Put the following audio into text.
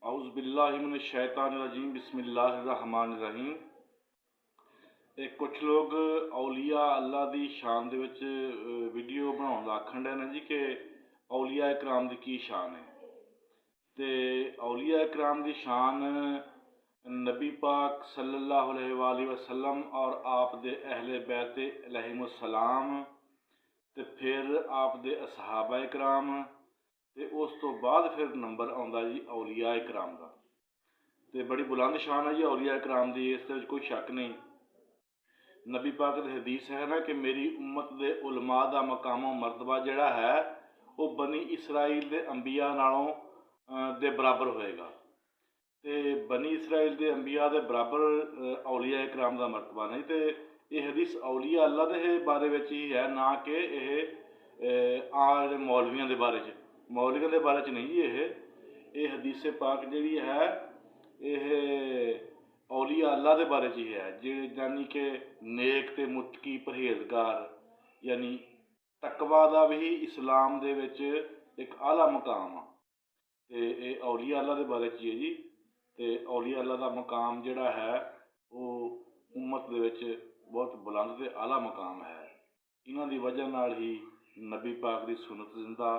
औज़ुबिल्लाहिमिनश्शैतानिर्रजीम बिस्मिल्लाहिर्रहमानिर्रहीम। कुछ लोग औलिया अल्लाह की शान दे विच वीडियो बनाउण दा आखण डे ने जी कि औलिया इकराम की की शान है। तो औलिया इकराम की शान नबी पाक सल्लल्लाहु अलैहि वसल्लम और आप दे अहले बैत अलैहिमुस्सलाम ते फिर आप दे असहाबा इकराम ते उस तो बाद फिर नंबर आउंदा जी औलिया इकराम का। तो बड़ी बुलंद शान है जी औलिया इकराम की, इस कोई शक नहीं। नबी पाक दी हदीस है ना कि मेरी उम्मत दे उलमा दा मकामो मरतबा जिहड़ा है वो बनी इसराइल दे अंबिया नालों दे बराबर होएगा। तो बनी इसराइल दे अंबिया दे बराबर औलिया इकराम का मरतबा नहीं। तो यह हदीस औलिया अल्लाह के बारे में ही है, ना कि यह मौलवियों के बारे च। मौलवियों के बारे च नहीं जी। ये हदीस पाक जी है यह औलिया अल्लाह के बारे च है, यानी कि नेक ते मुत्तकी परहेजगार, यानी तकवा का भी इस्लाम दे विच एक आला मकाम आ। तो ये औलिया अल्लाह के बारे च है जी। तो औलिया अल्लाह का मकाम जिहड़ा है वो उम्मत दे विच बहुत बुलंद ते आला मकाम है। इन्हां दी वजह नाल ही नबी पाक की सुन्नत जिंदा